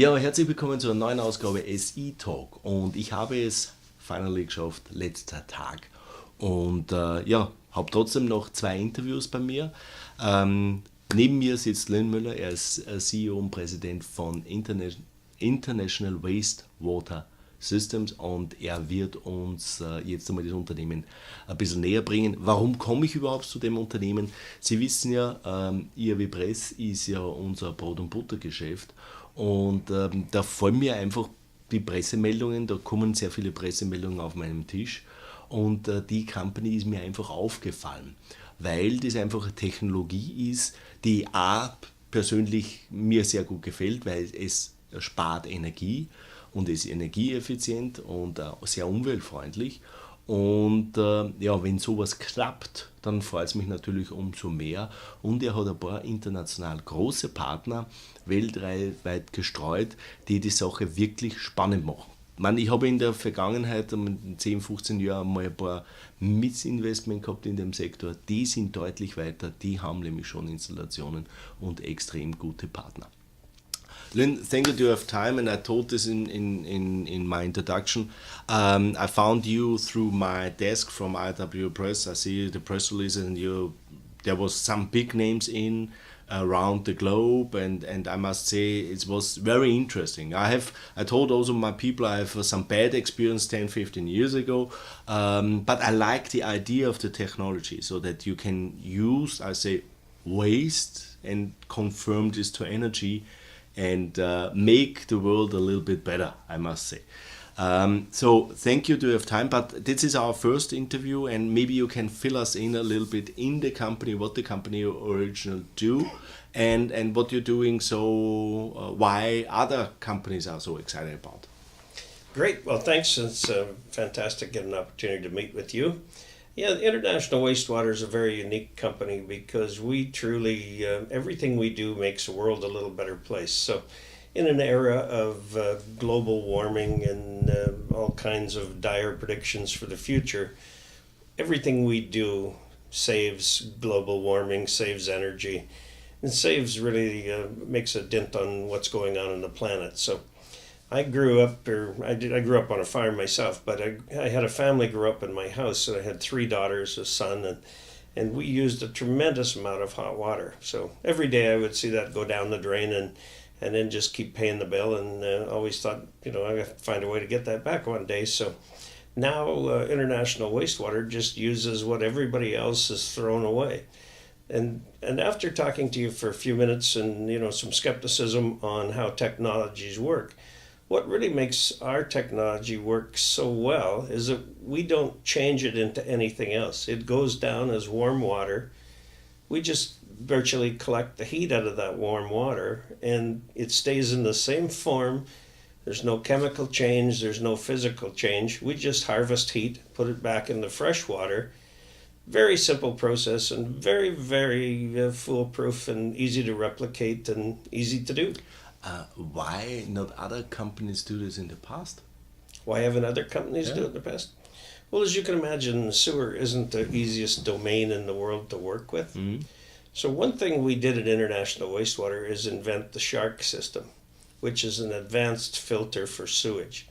Ja, herzlich willkommen zu einer neuen Ausgabe SI Talk und ich habe es finally geschafft, letzter Tag und habe trotzdem noch 2 Interviews bei mir. Neben mir sitzt Lynn Mueller, er ist CEO und Präsident von International Wastewater Systems und er wird uns jetzt einmal das Unternehmen ein bisschen näher bringen. Warum komme ich überhaupt zu dem Unternehmen? Sie wissen ja, Ihr Press ist ja unser Brot- und Buttergeschäft und da fallen mir einfach die Pressemeldungen, da kommen sehr viele Pressemeldungen auf meinem Tisch und die Company ist mir einfach aufgefallen, weil das einfach eine Technologie ist, die persönlich mir sehr gut gefällt, weil es spart Energie und ist energieeffizient und sehr umweltfreundlich. Und wenn sowas klappt, dann freut es mich natürlich umso mehr. Und er hat ein paar international große Partner weltweit gestreut, die die Sache wirklich spannend machen. Ich habe in der Vergangenheit, in 10, 15 Jahren, mal ein paar Missinvestment gehabt in dem Sektor. Die sind deutlich weiter, die haben nämlich schon Installationen und extrem gute Partner. Lynn, thank you to have time, and I told this in my introduction. I found you through my desk from IW Press. I see the press release, and there was some big names in around the globe, and I must say it was very interesting. I told also my people I have some bad experience 10, 15 years ago, but I like the idea of the technology so that you can use, I say, waste and convert this to energy and make the world a little bit better, I must say. So thank you to have time, but this is our first interview and maybe you can fill us in a little bit in the company, what the company originally do and what you're doing, so why other companies are so excited about. Great. Well, thanks. It's fantastic to get an opportunity to meet with you. Yeah, International Wastewater is a very unique company because we truly, everything we do makes the world a little better place. So in an era of global warming and all kinds of dire predictions for the future, everything we do saves global warming, saves energy, and makes a dent on what's going on the planet. So I grew up on a farm myself, but I had a family grow up in my house, and I had 3 daughters, a son, and we used a tremendous amount of hot water. So every day I would see that go down the drain and then just keep paying the bill, and always thought, I got to find a way to get that back one day. So now International Wastewater just uses what everybody else has thrown away. And after talking to you for a few minutes and some skepticism on how technologies work, what really makes our technology work so well is that we don't change it into anything else. It goes down as warm water. We just virtually collect the heat out of that warm water, and it stays in the same form. There's no chemical change, there's no physical change. We just harvest heat, put it back in the fresh water. Very simple process and very, very foolproof and easy to replicate and easy to do. Why not other companies do this in the past? Why haven't other companies do it in the past? Well, as you can imagine, sewer isn't the easiest domain in the world to work with. Mm-hmm. So one thing we did at International Wastewater is invent the SHARC system, which is an advanced filter for sewage.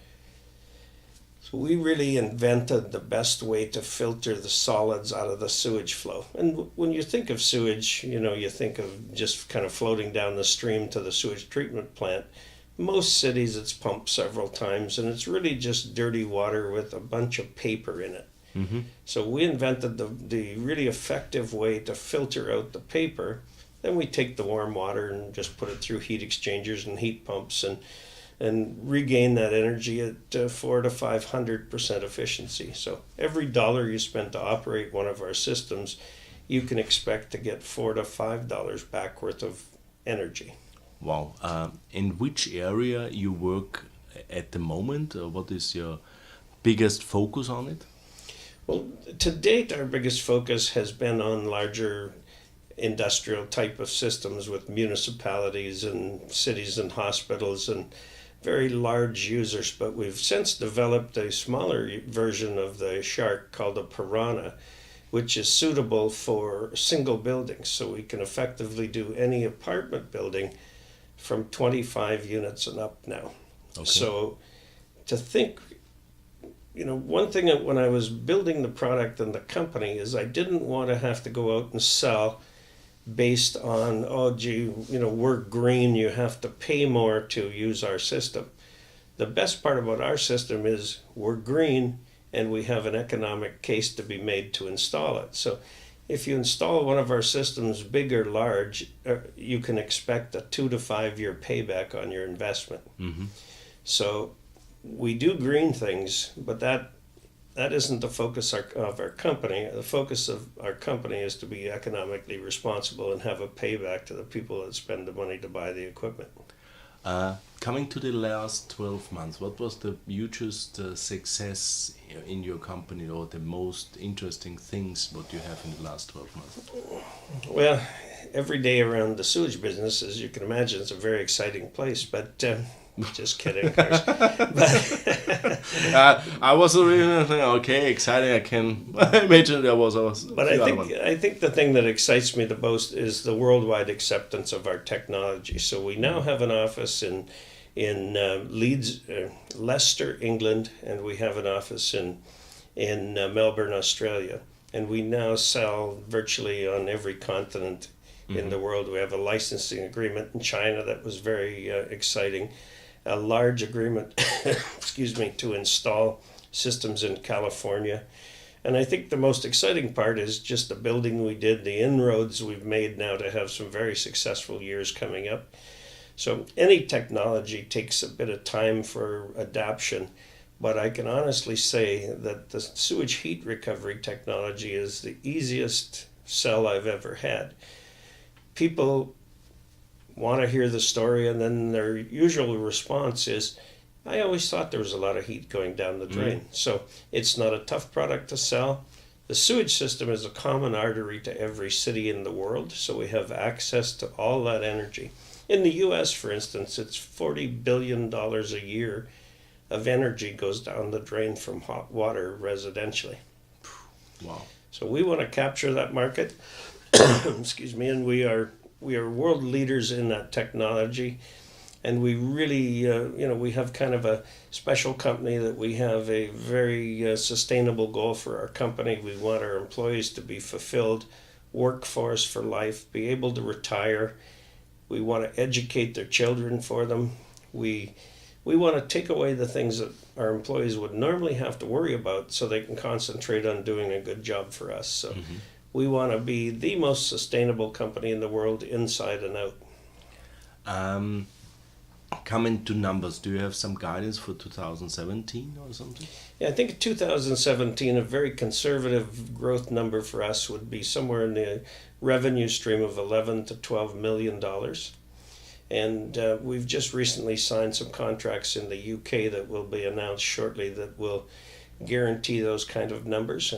So we really invented the best way to filter the solids out of the sewage flow. And when you think of sewage, you think of just kind of floating down the stream to the sewage treatment plant. Most cities it's pumped several times, and it's really just dirty water with a bunch of paper in it. Mm-hmm. So we invented the really effective way to filter out the paper. Then we take the warm water and just put it through heat exchangers and heat pumps and regain that energy at 400 to 500% efficiency. So every dollar you spend to operate one of our systems, you can expect to get $4 to $5 back worth of energy. Wow. In which area you work at the moment? What is your biggest focus on it? Well, to date, our biggest focus has been on larger industrial type of systems with municipalities and cities and hospitals and very large users, but we've since developed a smaller version of the SHARC called a Piranha, which is suitable for single buildings. So we can effectively do any apartment building from 25 units and up now. Okay. So to think, one thing that when I was building the product and the company is I didn't want to have to go out and sell based on, we're green, you have to pay more to use our system. The best part about our system is we're green and we have an economic case to be made to install it. So if you install one of our systems, big or large, you can expect a 2 to 5 year payback on your investment. Mm-hmm. So we do green things, but that isn't the focus of our company. The focus of our company is to be economically responsible and have a payback to the people that spend the money to buy the equipment. Coming to the last 12 months, what was the hugest success in your company, or the most interesting things what you have in the last 12 months? Well, every day around the sewage business, as you can imagine, it's a very exciting place, but just kidding, of course. I wasn't really thinking, okay, exciting. I can imagine there was. But I think the thing that excites me the most is the worldwide acceptance of our technology. So we now have an office in Leeds, Leicester, England, and we have an office in Melbourne, Australia. And we now sell virtually on every continent in the world. We have a licensing agreement in China that was very exciting. A large agreement, to install systems in California. And I think the most exciting part is just the building we did, the inroads we've made now to have some very successful years coming up. So any technology takes a bit of time for adoption, but I can honestly say that the sewage heat recovery technology is the easiest sell I've ever had. People want to hear the story, and then their usual response is, I always thought there was a lot of heat going down the drain. So it's not a tough product to sell. The sewage system is a common artery to every city in the world, so we have access to all that energy. In the U.S., for instance, it's $40 billion a year of energy goes down the drain from hot water residentially. Wow. So we want to capture that market, and we are world leaders in that technology, and we really, we have kind of a special company that we have a very sustainable goal for our company. We want our employees to be fulfilled, workforce for life, be able to retire. We want to educate their children for them. We want to take away the things that our employees would normally have to worry about so they can concentrate on doing a good job for us. So. We want to be the most sustainable company in the world, inside and out. Coming to numbers, do you have some guidance for 2017 or something? Yeah, I think 2017, a very conservative growth number for us would be somewhere in the revenue stream of $11 to $12 million. And we've just recently signed some contracts in the UK that will be announced shortly that will guarantee those kind of numbers.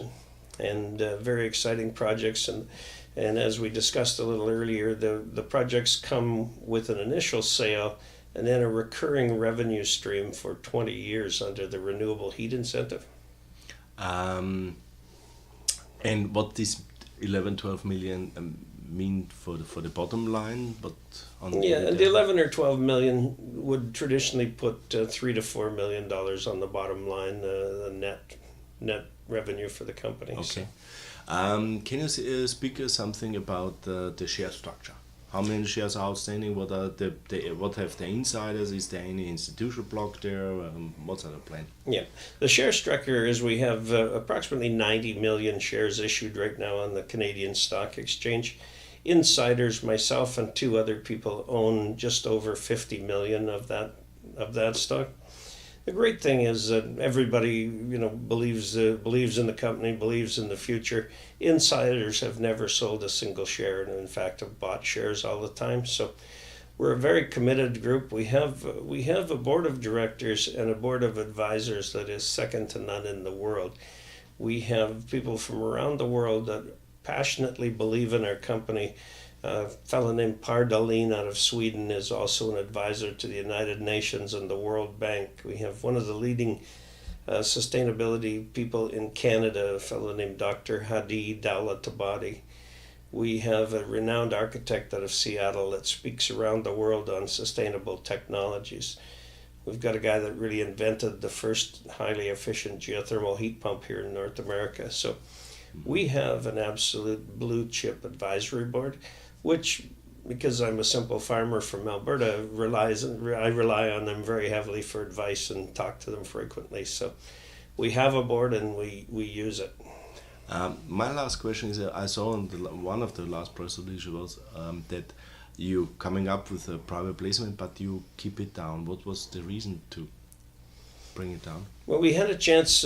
And very exciting projects, and as we discussed a little earlier, the projects come with an initial sale and then a recurring revenue stream for 20 years under the renewable heat incentive. And what this 11-12 million mean for the bottom line? But the 11 or 12 million would traditionally put $3 to $4 million on the bottom line, the net revenue for the company. Okay. Can you speak something about the share structure? How many shares are outstanding? What are what have the insiders? Is there any institutional block there? What's the plan? Yeah, the share structure is we have approximately 90 million shares issued right now on the Canadian Stock Exchange. Insiders, myself and two other people, own just over 50 million of that stock. The great thing is that everybody, believes in the company, believes in the future. Insiders have never sold a single share, and in fact have bought shares all the time. So we're a very committed group. We have a board of directors and a board of advisors that is second to none in the world. We have people from around the world that passionately believe in our company. A fellow named Per Dahlin out of Sweden is also an advisor to the United Nations and the World Bank. We have one of the leading sustainability people in Canada, a fellow named Dr. Hadi Dowlatabadi. We have a renowned architect out of Seattle that speaks around the world on sustainable technologies. We've got a guy that really invented the first highly efficient geothermal heat pump here in North America. So we have an absolute blue chip advisory board, which, because I'm a simple farmer from Alberta, I rely on them very heavily for advice and talk to them frequently. So we have a board and we use it. My last question is, I saw on one of the last press releases was that you coming up with a private placement, but you keep it down. What was the reason to bring it down? Well, we had a chance,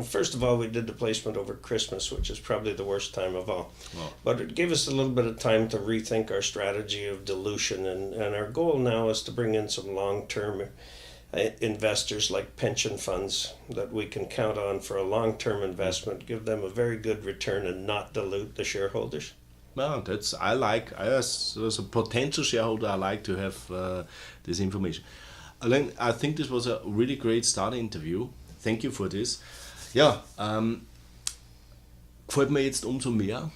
first of all, we did the placement over Christmas, which is probably the worst time of all. Wow. But it gave us a little bit of time to rethink our strategy of dilution, and our goal now is to bring in some long-term investors like pension funds that we can count on for a long-term investment, give them a very good return and not dilute the shareholders. Well, as a potential shareholder, I like to have this information. Lynn, I think this was a really great start interview. Thank you for this. Ja, gefällt mir jetzt umso mehr.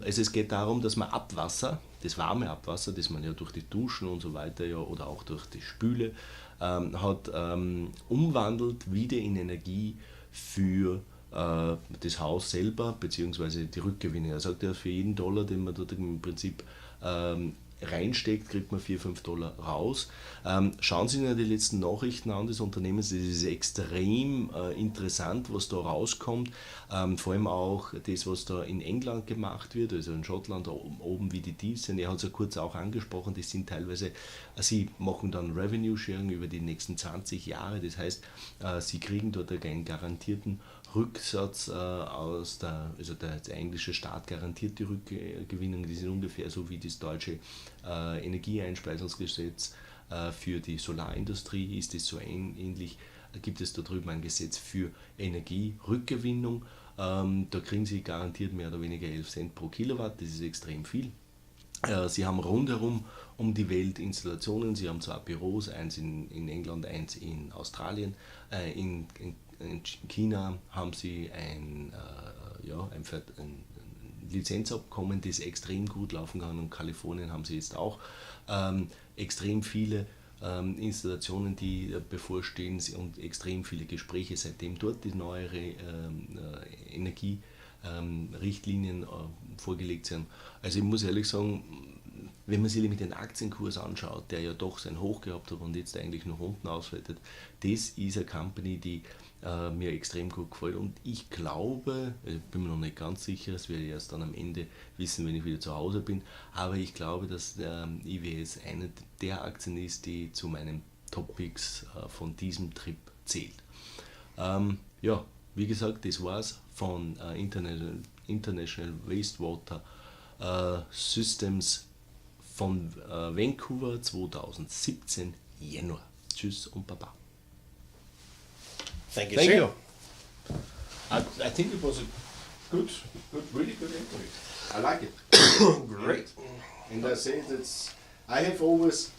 Es geht darum, dass man Abwasser, das warme Abwasser, das man ja durch die Duschen und so weiter ja, oder auch durch die Spüle hat, umwandelt wieder in Energie für das Haus selber, beziehungsweise die Rückgewinne. Er sagt ja, für jeden Dollar, den man dort im Prinzip reinsteckt, kriegt man $4-5 raus. Schauen Sie sich die letzten Nachrichten an des Unternehmens, das ist extrem interessant, was da rauskommt. Vor allem auch das, was da in England gemacht wird, also in Schottland oben wie die Deals sind. Er hat es ja kurz auch angesprochen, das sind teilweise, sie machen dann Revenue Sharing über die nächsten 20 Jahre, das heißt, sie kriegen dort einen garantierten Rücksatz der englische Staat garantiert die Rückgewinnung, die sind ungefähr so wie das deutsche Energieeinspeisungsgesetz für die Solarindustrie, ist es so ähnlich, gibt es da drüben ein Gesetz für Energierückgewinnung, da kriegen sie garantiert mehr oder weniger 11 Cent pro Kilowatt, das ist extrem viel. Sie haben rundherum um die Welt Installationen, sie haben 2 Büros, eins in England, eins in Australien, in China haben sie ein Lizenzabkommen, das extrem gut laufen kann, und in Kalifornien haben sie jetzt auch extrem viele Installationen, die bevorstehen, und extrem viele Gespräche, seitdem dort die neuere Energierichtlinien vorgelegt sind. Also ich muss ehrlich sagen, wenn man sich mit den Aktienkurs anschaut, der ja doch sein Hoch gehabt hat und jetzt eigentlich noch unten ausfällt, das ist eine Company, die mir extrem gut gefällt, und ich glaube, ich bin mir noch nicht ganz sicher, das werde ich erst dann am Ende wissen, wenn ich wieder zu Hause bin, aber ich glaube, dass der IWS eine der Aktien ist, die zu meinen Topics von diesem Trip zählt. Wie gesagt, das war's von International Wastewater Systems von Vancouver 2017 Januar. Tschüss und Baba. Thank you. I think it was a really good interview. I like it. Great. And I say that I have always